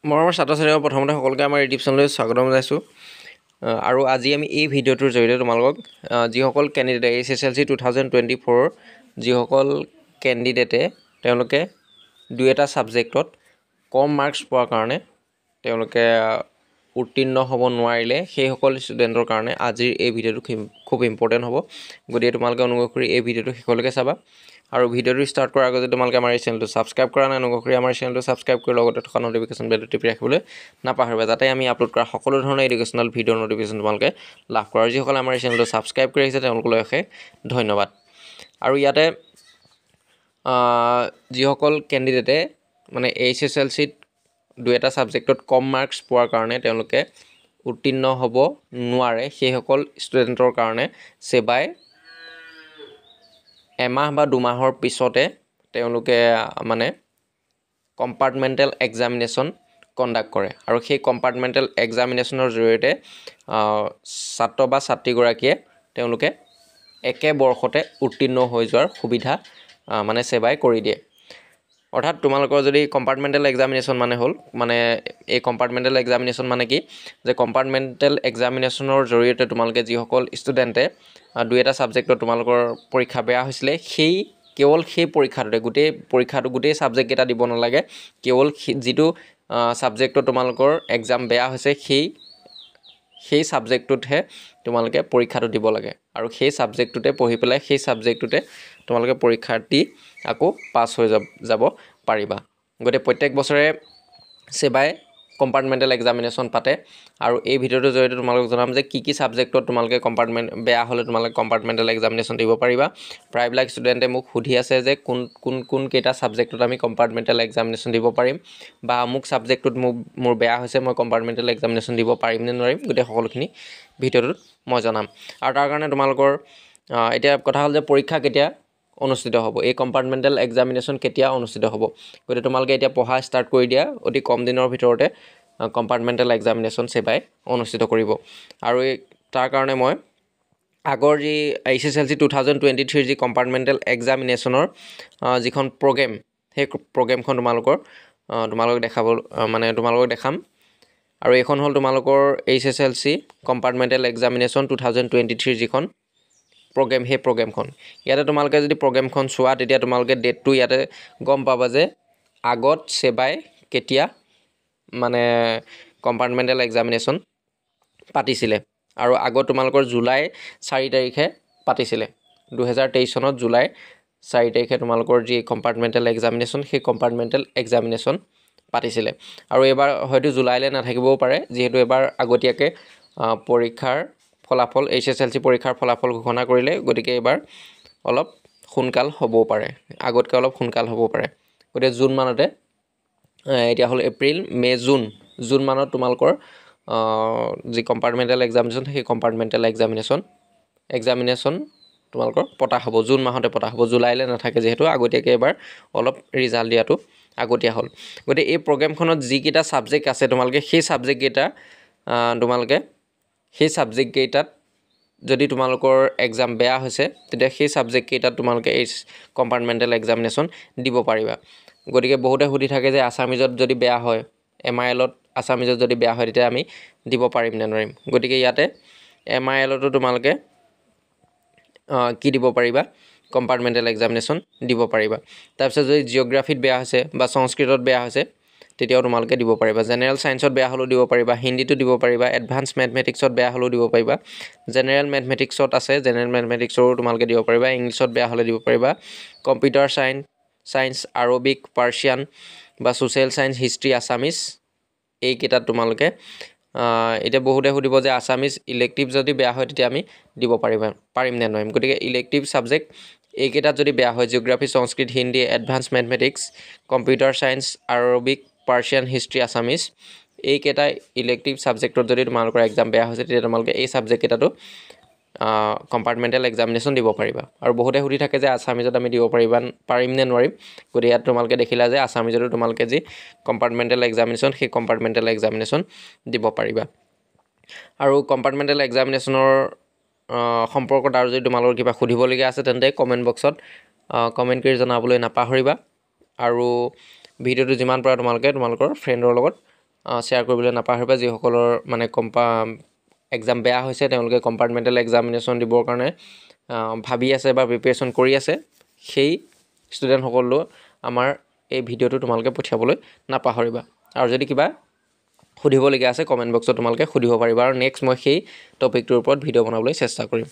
মৰমৰ ছাত্ৰ ছাত্ৰীসকল প্ৰথমতে সকলোকে আমাৰ ইউটিউব চেনেললৈ স্বাগতম জনাইছোঁ আৰু আজি আমি এই ভিডিঅ'টোৰ জৰিয়তে তোমালোকক যিসকল কেণ্ডিডেট SSLC 2024 যিসকল কেণ্ডিডেটে তেওঁলোকে দুই এটা ছাবজেক্টত কম মাৰ্কছ পোৱাৰ কাৰণে তেওঁলোকে উত্তীৰ্ণ হ'ব নোৱাৰিলে সেইসকল ষ্টুডেণ্টৰ কাৰণে আজিৰ এই ভিডিঅ'টো খুব ইম্পৰ্টেণ্ট হ'ব গতিকে তোমালোকে অনুগ্ৰহ কৰি এই ভিডিঅ'টো শেষলৈকে চাবা আৰু ভিডিঅ'টো ষ্টাৰ্ট কৰাৰ আগতে তোমালোকে আমাৰ এই চেনেলটো ছাবস্ক্ৰাইব কৰা নাই অনুগ্ৰহ কৰি আমাৰ চেনেলটো ছাবস্ক্ৰাইব কৰি লগতে থকা নটিফিকেশ্যন বেলটো টিপি ৰাখিবলৈ নাপাহৰিবা যাতে আমি আপলোড কৰা সকলো ধৰণৰ এডুকেশ্যনেল ভিডিঅ'ৰ নটিফিকেশ্যন তোমালোকে লাভ কৰা আৰু যিসকলে আমাৰ এই চেনেলটো ছাবস্ক্ৰাইব কৰি আহিছে তেওঁলোকলৈ অশেষ ধন্যবাদ আৰু ইয়াতে যিসকল কেণ্ডিডেটে মানে SSLCত দুই এটা ছাবজেক্টত কম মাৰ্কছ পোৱাৰ কাৰণে তেওঁলোকে উত্তীৰ্ণ হ'ব নোৱাৰে সেইসকল ষ্টুডেণ্টৰ কাৰণে সেবাই এমাহ বা দুমাহৰ পিছতে তেওঁলোকে মানে কম্পাৰ্টমেণ্টেল এক্সামিনেশ্যন কণ্ডাক্ট কৰে আৰু সেই কম্পাৰ্টমেণ্টেল এক্সামিনেশ্যনৰ জৰিয়তে ছাত্ৰ বা ছাত্ৰীগৰাকীয়ে তেওঁলোকে একে বৰ্ষতে উত্তীৰ্ণ হৈ যোৱাৰ সুবিধা মানে সেবাই কৰি দিয়ে অৰ্থাৎ তোমালোকৰ যদি কম্পাৰ্টমেণ্টেল এক্সামিনেশ্যন মানে হ'ল মানে এই কম্পাৰ্টমেণ্টেল এক্সামিনেশ্যন মানে কি যে কম্পাৰ্টমেণ্টেল এক্সামিনেশ্যনৰ জৰিয়তে তোমালোকে যিসকল ষ্টুডেণ্টে দুই এটা ছাবজেক্টত তোমালোকৰ পৰীক্ষা বেয়া হৈছিলে কেৱল সেই পৰীক্ষাটোতে গোটেই ছাবজেক্ট কেইটা দিব নালাগে কেৱল যিটো ছাবজেক্টত তোমালোকৰ এক্সাম বেয়া হৈছে সেই ছাবজেক্টটোতহে তোমালোকে পৰীক্ষাটো দিব লাগে আৰু সেই ছাবজেক্টটোতে পঢ়ি পেলাই সেই ছাবজেক্টটোতে তোমালোকে পৰীক্ষা দি আকৌ পাছ হৈ যাব পাৰিবা গতিকে প্ৰত্যেক বছৰে সেবাই কম্পাৰ্টমেণ্টেল এক্সামিনেশ্যন পাতে আৰু এই ভিডিঅ'টোৰ জৰিয়তে তোমালোকক জনাম যে কি ছাবজেক্টত তোমালোকে কম্পাৰ্টমেণ্ট বেয়া হ'লে তোমালোকে কম্পাৰ্টমেণ্টেল এক্সামিনেশ্যন দিব পাৰিবা প্ৰায়বিলাক ষ্টুডেণ্টে মোক সুধি আছে যে কোন কেইটা ছাবজেক্টত আমি কম্পাৰ্টমেণ্টেল এক্সামিনেশ্যন দিব পাৰিম বা অমুক ছাবজেক্টটোত মোৰ বেয়া হৈছে মই কম্পাৰ্টমেণ্টেল এক্সামিনেশ্যন দিব পাৰিম নে নোৱাৰিম গোটেই সকলোখিনি ভিডিঅ'টোত মই জনাম আৰু তাৰ কাৰণে তোমালোকৰ এতিয়া কথা হ'ল যে পৰীক্ষা কেতিয়া অনুষ্ঠিত হ'ব এই কম্পাৰ্টমেণ্টেল এক্সামিনেশ্যন কেতিয়া অনুষ্ঠিত হ'ব গতিকে তোমালোকে এতিয়া পঢ়া ষ্টাৰ্ট কৰি দিয়া অতি কম দিনৰ ভিতৰতে কম্পাৰ্টমেণ্টেল এক্সামিনেশ্যন সেবাই অনুষ্ঠিত কৰিব আৰু তাৰ কাৰণে মই আগৰ যি SSLC 2023 যি কম্পাৰ্টমেণ্টেল এক্সামিনেশ্যনৰ যিখন প্ৰগ্ৰেম সেই প্ৰগ্ৰেমখন তোমালোকক দেখাম আৰু এইখন হ'ল তোমালোকৰ SSLC কম্পাৰ্টমেণ্টেল এক্সামিনেশ্যন 2023 যিখন প্ৰগ্ৰেম সেই প্ৰগ্ৰেমখন ইয়াতে তোমালোকে যদি প্ৰগ্ৰেমখন চোৱা তেতিয়া তোমালোকে ডেটটো ইয়াতে গম পাবা যে আগত সেবাই কেতিয়া মানে কম্পাৰ্টমেণ্টেল এক্সামিনেশ্যন পাতিছিলে আৰু আগত তোমালোকৰ জুলাই 4 তাৰিখে পাতিছিলে 2023 চনত জুলাই 4 তাৰিখে তোমালোকৰ যি কম্পাৰ্টমেণ্টেল এক্সামিনেশ্যন সেই কম্পাৰ্টমেণ্টেল এক্সামিনেশ্যন পাতিছিলে আৰু এবাৰ হয়তো জুলাইলৈ নাথাকিবও পাৰে যিহেতু এবাৰ আগতীয়াকৈ পৰীক্ষাৰ ফলাফল SSLC পৰীক্ষাৰ ফলাফল ঘোষণা কৰিলে গতিকে এবাৰ অলপ সোনকাল হ'বও পাৰে আগতকৈ অলপ সোনকাল হ'ব পাৰে গতিকে জুন মানতে এতিয়া হ'ল এপ্ৰিল মে জুন মানত তোমালোকৰ যি কম্পাৰ্টমেণ্টেল এক্সামিনেশ্যন সেই কম্পাৰ্টমেণ্টেল এক্সামিনেশ্যন তোমালোকৰ পতা হ'ব জুন মাহতে পতা হ'ব জুলাইলৈ নাথাকে যিহেতু আগতীয়াকৈ এবাৰ অলপ ৰিজাল্ট দিয়াটো আগতীয়া হ'ল গতিকে এই প্ৰগ্ৰেমখনত যিকেইটা ছাবজেক্ট আছে তোমালোকে সেই ছাবজেক্টকেইটাত যদি তোমালোকৰ এক্সাম বেয়া হৈছে তেতিয়া সেই ছাবজেক্টকেইটাত তোমালোকে এই কম্পাৰ্টমেণ্টেল এক্সামিনেশ্যন দিব পাৰিবা গতিকে বহুতে সুধি থাকে যে আছামিজত যদি বেয়া হয় MILত আছামিজত যদি বেয়া হয় তেতিয়া আমি দিব পাৰিম নে নোৱাৰিম গতিকে ইয়াতে MILতো তোমালোকে কি দিব পাৰিবা কম্পাৰ্টমেণ্টেল এক্সামিনেশ্যন দিব পাৰিবা তাৰপিছত যদি জিঅ'গ্ৰাফিত বেয়া হৈছে বা সংস্কৃতত বেয়া হৈছে তেতিয়াও তোমালোকে দিব পাৰিবা জেনেৰেল ছায়েন্সত বেয়া হ'লেও দিব পাৰিবা হিন্দীটো দিব পাৰিবা এডভান্স মেথমেটিক্সত বেয়া হ'লেও দিব পাৰিবা জেনেৰেল মেথমেটিক্সত আছে জেনেৰেল মেথমেটিক্সৰো তোমালোকে দিব পাৰিবা ইংলিছত বেয়া হ'লে দিব পাৰিবা কম্পিউটাৰ ছায়েন্স আৰবিক পাৰ্চিয়ান বা ছ'চিয়েল ছায়েন্স হিষ্ট্ৰী আছামিজ এইকেইটাত তোমালোকে এতিয়া বহুতে সুধিব যে আছামিজ ইলেক্টিভ যদি বেয়া হয় তেতিয়া আমি দিব পাৰিম নে নোৱাৰিম গতিকে ইলেক্টিভ ছাবজেক্ট এইকেইটাত যদি বেয়া হয় geography Sanskrit Hindi advance mathematics computer science Arabic Persian history Assamese এইকেইটা ইলেক্টিভ ছাবজেক্টত যদি তোমালোকৰ এক্সাম বেয়া হৈছে তেতিয়া তোমালোকে এই ছাবজেক্টকেইটাতো কম্পাৰ্টমেণ্টেল এক্সামিনেশ্যন দিব পাৰিবা আৰু বহুতে সুধি থাকে যে আছামিজত আমি দিব পাৰিম নে নোৱাৰিম গতিকে ইয়াত তোমালোকে দেখিলা যে আছামিজতো তোমালোকে যি কম্পাৰ্টমেণ্টেল এক্সামিনেশ্যন সেই কম্পাৰ্টমেণ্টেল এক্সামিনেশ্যন দিব পাৰিবা আৰু কম্পাৰ্টমেণ্টেল এক্সামিনেশ্যনৰ সম্পৰ্কত আৰু যদি তোমালোকৰ কিবা সুধিবলগীয়া আছে তেন্তে কমেণ্ট বক্সত কমেণ্ট কৰি জনাবলৈ নাপাহৰিবা আৰু ভিডিঅ'টো যিমান পাৰে তোমালোকৰ ফ্ৰেণ্ডৰ লগত শ্বেয়াৰ কৰিবলৈ নাপাহৰিবা। যিসকলৰ মানে এক্সাম বেয়া হৈছে তেওঁলোকে কম্পাৰ্টমেণ্টেল এক্সামিনেশ্যন দিবৰ কাৰণে ভাবি আছে বা প্ৰিপেৰেশ্যন কৰি আছে, সেই ষ্টুডেণ্টসকললৈ আমাৰ এই ভিডিঅ'টো তোমালোকে পঠিয়াবলৈ নাপাহৰিবা। আৰু যদি কিবা সুধিবলগীয়া আছে কমেণ্ট বক্সত তোমালোকে সুধিব পাৰিবা, আৰু নেক্সট মই সেই টপিকটোৰ ওপৰত ভিডিঅ' বনাবলৈ চেষ্টা কৰিম।